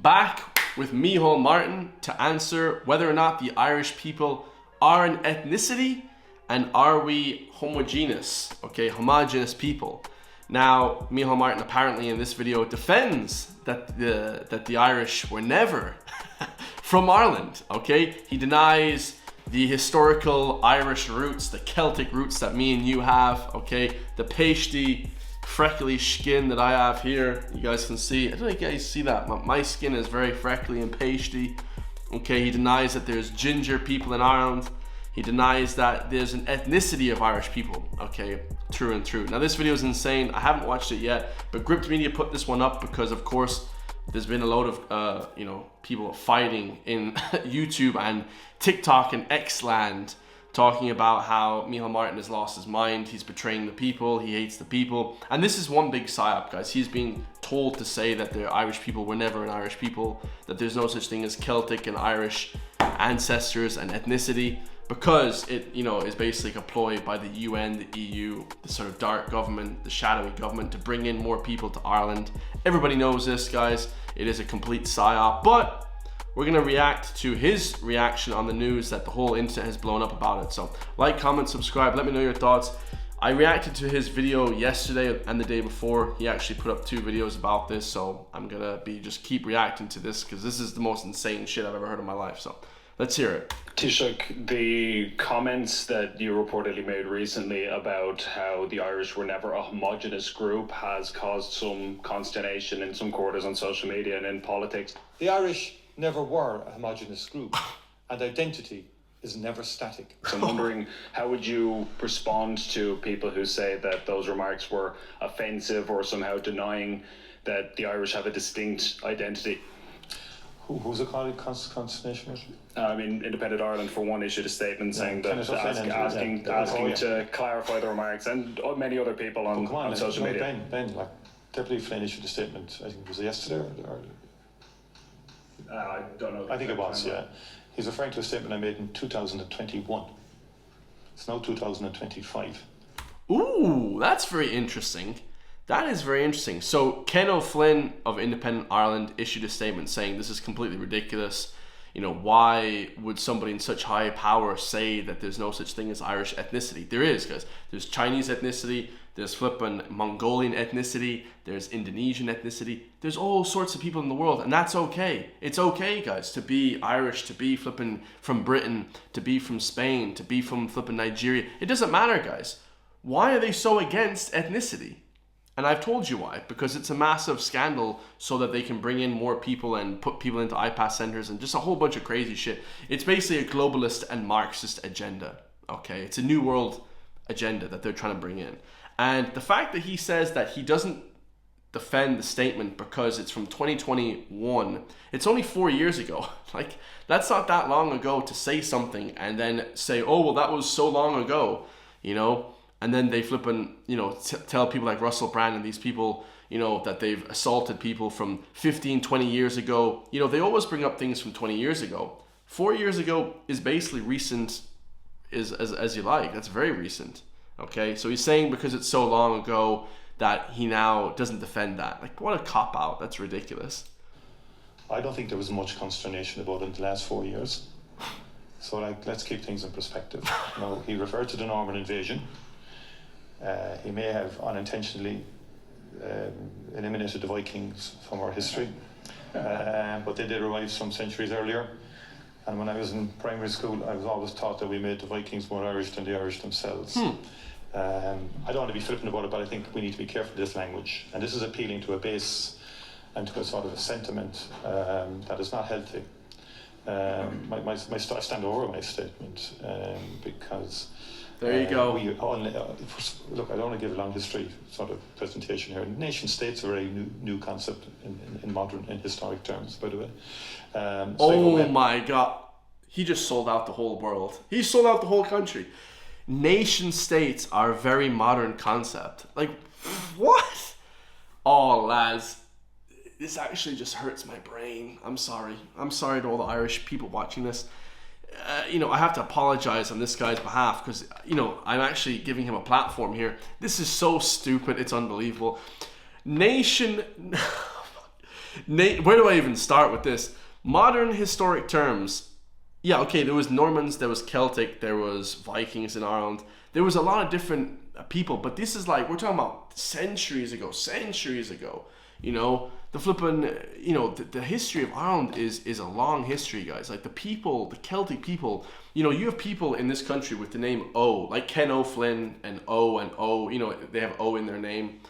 back with Micheál Martin to answer whether or not the Irish people are an ethnicity and are we homogeneous, okay, homogeneous people. Now, Micheál Martin apparently in this video defends that the Irish were never from Ireland, okay? He denies the historical Irish roots, the Celtic roots that me and you have, okay? The pasty, freckly skin that I have here, you guys can see. I don't know if you guys see that. My skin is very freckly and pasty, okay? He denies that there's ginger people in Ireland. He denies that there's an ethnicity of Irish people, okay? True and true. Now this video is insane. I haven't watched it yet, but Gripped Media put this one up because of course there's been a load of people fighting in YouTube and TikTok and Xland talking about how Micheál Martin has lost his mind, he's betraying the people, he hates the people. And this is one big psyop, guys. He's being told to say that the Irish people were never an Irish people, that there's no such thing as Celtic and Irish ancestors and ethnicity, because it, is basically a ploy by the UN, the EU, the sort of dark government, the shadowy government to bring in more people to Ireland. Everybody knows this, guys. It is a complete psyop, but we're gonna react to his reaction on the news that the whole internet has blown up about it. So like, comment, subscribe, let me know your thoughts. I reacted to his video yesterday and the day before. He actually put up 2 videos about this, so I'm gonna just keep reacting to this because this is the most insane shit I've ever heard in my life. So let's hear it. Taoiseach, the comments that you reportedly made recently about how the Irish were never a homogenous group has caused some consternation in some quarters on social media and in politics. The Irish never were a homogenous group, and identity is never static. So I'm wondering, how would you respond to people who say that those remarks were offensive or somehow denying that the Irish have a distinct identity? Who's it called? Consternation? Independent Ireland, for one, issued a statement saying that asking to clarify the remarks, and many other people on social media. Ben, Deputy Flynn issued a statement, I think, was it yesterday or I don't know. I think it was, yeah. He's referring to a statement I made in 2021. It's now 2025. Ooh, that's very interesting. That is very interesting. So Ken O'Flynn of Independent Ireland issued a statement saying this is completely ridiculous. Why would somebody in such high power say that there's no such thing as Irish ethnicity? There is, guys. There's Chinese ethnicity, there's flippin' Mongolian ethnicity, there's Indonesian ethnicity. There's all sorts of people in the world, and that's okay. It's okay, guys, to be Irish, to be flippin' from Britain, to be from Spain, to be from flippin' Nigeria. It doesn't matter, guys. Why are they so against ethnicity? And I've told you why, because it's a massive scandal so that they can bring in more people and put people into IPAS centers and just a whole bunch of crazy shit. It's basically a globalist and Marxist agenda, okay? It's a new world agenda that they're trying to bring in. And the fact that he says that he doesn't defend the statement because it's from 2021, it's only 4 years ago. Like, that's not that long ago to say something and then say, oh, well, that was so long ago, and then they flip and, tell people like Russell Brand and these people, that they've assaulted people from 15, 20 years ago. They always bring up things from 20 years ago. 4 years ago is basically recent, as you like. That's very recent. Okay, so he's saying because it's so long ago that he now doesn't defend that. Like, what a cop-out. That's ridiculous. I don't think there was much consternation about it in the last 4 years. So, let's keep things in perspective. He referred to the Norman invasion. He may have unintentionally eliminated the Vikings from our history, but they did arrive some centuries earlier. And when I was in primary school, I was always taught that we made the Vikings more Irish than the Irish themselves. I don't want to be flippant about it, but I think we need to be careful with this language. And this is appealing to a base and to a sort of a sentiment that is not healthy. I stand over my statement because... There you go. Look, I don't want to give a long history sort of presentation here. Nation states are a very new concept in historic terms, by the way. Oh my God. He just sold out the whole world. He sold out the whole country. Nation states are a very modern concept. Like, what? Oh, lads. This actually just hurts my brain. I'm sorry. I'm sorry to all the Irish people watching this. I have to apologize on this guy's behalf because, I'm actually giving him a platform here. This is so stupid. It's unbelievable. Nate, where do I even start with this? Modern historic terms. Yeah, okay, there was Normans, there was Celtic, there was Vikings in Ireland. There was a lot of different people, but this is like, we're talking about centuries ago. You know, the flipping, you know, the history of Ireland is a long history, guys. Like the people, the Celtic people, you know, you have people in this country with the name O, like Ken O'Flynn and O, you know, they have O in their name.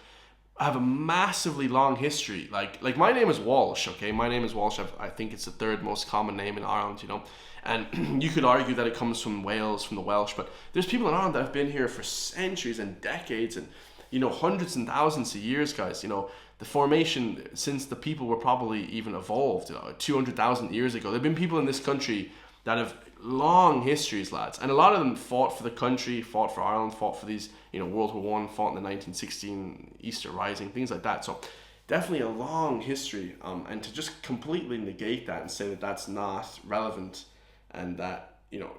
Have a massively long history. Like my name is Walsh, okay? My name is Walsh. I think it's the third most common name in Ireland, you know? And you could argue that it comes from Wales, from the Welsh, but there's people in Ireland that have been here for centuries and decades and, you know, hundreds and thousands of years, guys. You know, the formation since the people were probably even evolved, 200,000 years ago. There have been people in this country that have long histories, lads. And a lot of them fought for the country, fought for Ireland, fought for these, you know, World War One, fought in the 1916 Easter Rising, things like that. So definitely a long history. And to just completely negate that and say that that's not relevant and that, you know,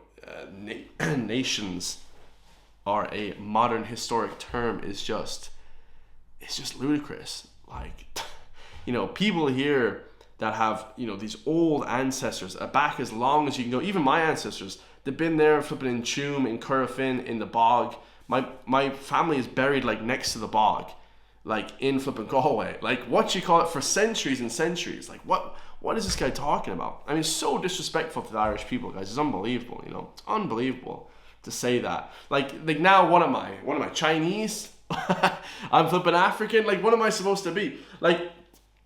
nations are a modern historic term is just, it's just ludicrous. Like, you know, people here that have, you know, these old ancestors back as long as you can go. Even my ancestors, they've been there flipping in Tuam, in Currafin, in the bog. My family is buried like next to the bog, like in flipping Galway. Like, what you call it, for centuries and centuries. Like, what is this guy talking about? I mean, it's so disrespectful to the Irish people, guys. It's unbelievable, you know. It's unbelievable to say that. Like now, what am I, Chinese? I'm flipping African. Like, what am I supposed to be? Like,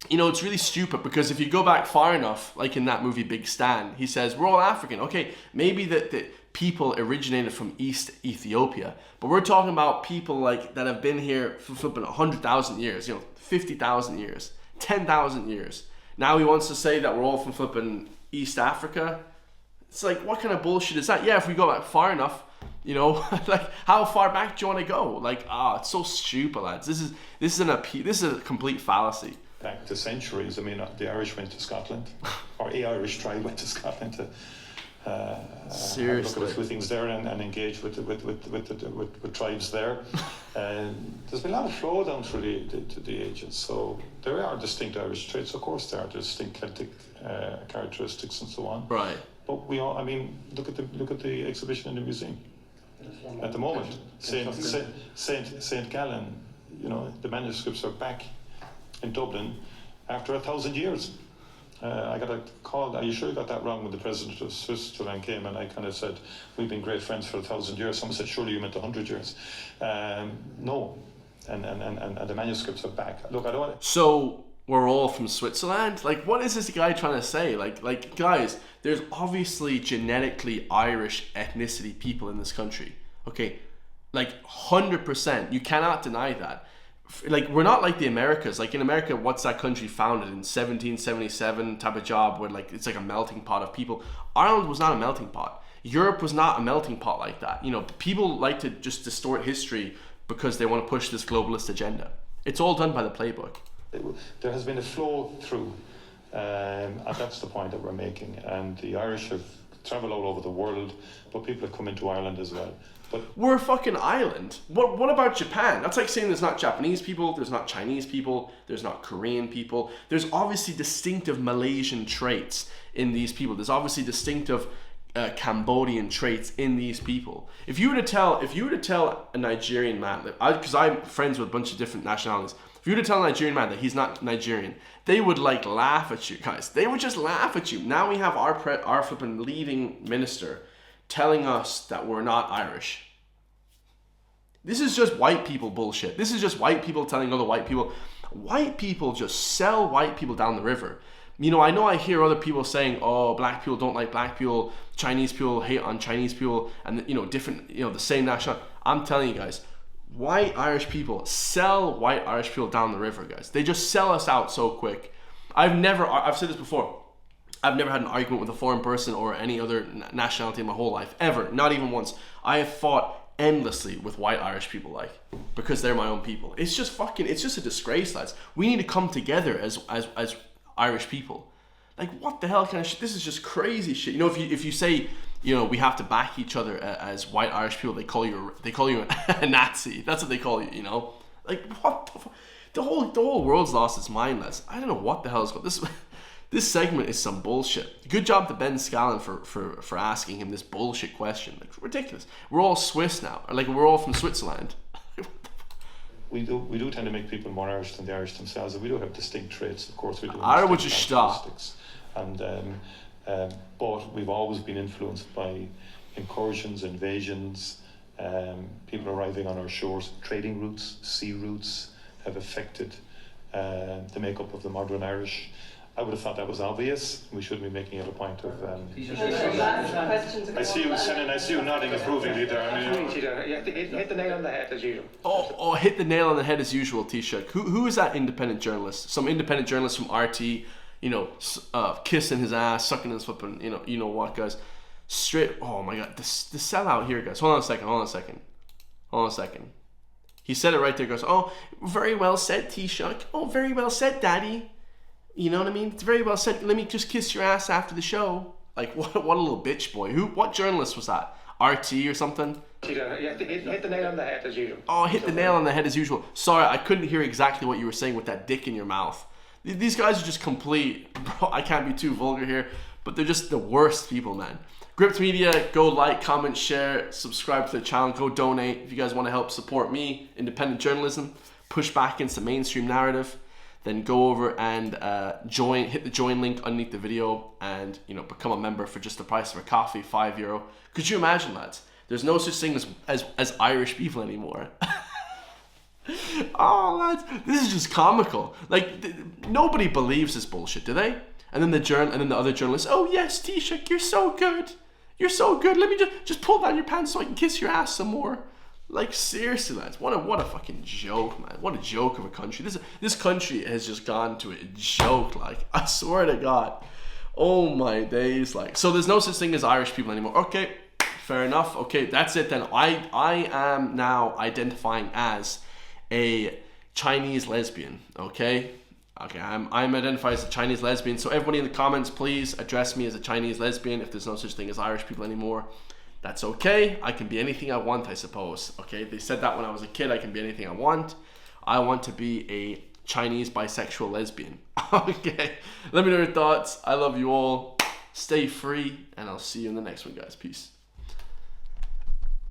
you know, it's really stupid because if you go back far enough, like in that movie Big Stan, he says, we're all African. Okay, maybe the people originated from East Ethiopia, but we're talking about people like that have been here for flipping 100,000 years, you know, 50,000 years, 10,000 years. Now he wants to say that we're all from flipping East Africa. It's like, what kind of bullshit is that? Yeah, if we go back far enough, you know, like how far back do you want to go? Like, it's so stupid, lads. This is a complete fallacy. Back to centuries. I mean, the Irish went to Scotland, or a Irish tribe went to Scotland to seriously look at a few things there and engage with tribes there. There's been a lot of flow down through the ages. So there are distinct Irish traits. Of course, there are distinct Celtic characteristics and so on. Right. But we all. I mean, look at the exhibition in the museum at the moment. Saint Gallen. You know, the manuscripts are back in Dublin after 1,000 years. I got a call, are you sure you got that wrong when the president of Switzerland came? And I kind of said, we've been great friends for 1,000 years. Someone said, surely you meant 100 years. No. And the manuscripts are back. Look, I don't want to... So we're all from Switzerland? Like, what is this guy trying to say? Like guys, there's obviously genetically Irish ethnicity people in this country. Okay, like 100%. You cannot deny that. Like, we're not like the Americas. Like in America, what's that country founded in 1777 type of job where like it's like a melting pot of people. Ireland was not a melting pot. Europe was not a melting pot like that. You know, people like to just distort history because they want to push this globalist agenda. It's all done by the playbook. There has been a flow through, and that's the point that we're making. And the Irish have traveled all over the world, but people have come into Ireland as well. But we're a fucking island. What about Japan? That's like saying there's not Japanese people, there's not Chinese people, there's not Korean people. There's obviously distinctive Malaysian traits in these people. There's obviously distinctive Cambodian traits in these people. If you were to tell a Nigerian man, because I'm friends with a bunch of different nationalities, if you were to tell a Nigerian man that he's not Nigerian, they would like laugh at you, guys. They would just laugh at you. Now we have our flipping leading minister telling us that we're not Irish. This is just white people bullshit. This is just white people telling other white people. White people just sell white people down the river. You know I hear other people saying, oh, black people don't like black people, Chinese people hate on Chinese people, and you know, different, you know, the same national. I'm telling you guys, white Irish people sell white Irish people down the river, guys. They just sell us out so quick. I've said this before, I've never had an argument with a foreign person or any other nationality in my whole life, ever, not even once. I have fought endlessly with white Irish people, like, because they're my own people. It's just a disgrace, lads. We need to come together as Irish people. Like, what the hell kind of shit? This is just crazy shit. You know, if you say, you know, we have to back each other as white Irish people, they call you a Nazi. That's what they call you, you know? Like, what the fuck? The whole world's lost its mind, lads. I don't know what the hell is going. This segment is some bullshit. Good job to Ben Scallon for asking him this bullshit question. Like, ridiculous. We're all Swiss now. Like, we're all from Switzerland. We do tend to make people more Irish than the Irish themselves. We do have distinct traits, of course. We do. I would just stop. And but we've always been influenced by incursions, invasions, people arriving on our shores. Trading routes, sea routes have affected the makeup of the modern Irish. I would have thought that was obvious. We shouldn't be making it a point of. I see you, Shannon. I see you nodding approvingly there. I mean, hit the nail on the head as usual. Oh, hit the nail on the head as usual, Taoiseach. Who is that independent journalist? Some independent journalist from RT, you know, kissing his ass, sucking his flipping, you know what, guys? Straight. Oh my God, the sellout here, guys. Hold on a second. He said it right there. Goes, oh, very well said, Taoiseach. Oh, very well said, Daddy. You know what I mean? It's very well said. Let me just kiss your ass after the show. Like, what a little bitch boy. What journalist was that? RT or something? Hit the nail on the head as usual. Oh, hit the nail on the head as usual. Sorry, I couldn't hear exactly what you were saying with that dick in your mouth. These guys are just complete. Bro, I can't be too vulgar here, but they're just the worst people, man. Gript Media, go like, comment, share, subscribe to the channel, go donate. If you guys want to help support me, independent journalism, push back against the mainstream narrative, then go over and hit the join link underneath the video and, you know, become a member for just the price of a coffee, €5. Could you imagine, lads? There's no such thing as Irish people anymore. Oh, lads, this is just comical. Like, nobody believes this bullshit, do they? And then the other journalists, oh yes, Taoiseach, you're so good. You're so good. Let me just pull down your pants so I can kiss your ass some more. Like, seriously, lads, what a fucking joke, man. What a joke of a country. This country has just gone to a joke, like, I swear to God. Oh my days, like. So there's no such thing as Irish people anymore. Okay, fair enough. Okay, that's it then. I am now identifying as a Chinese lesbian, okay? Okay, I'm identified as a Chinese lesbian. So everybody in the comments, please address me as a Chinese lesbian if there's no such thing as Irish people anymore. That's okay. I can be anything I want, I suppose. Okay, they said that when I was a kid. I can be anything I want. I want to be a Chinese bisexual lesbian. Okay, let me know your thoughts. I love you all. Stay free, and I'll see you in the next one, guys. Peace.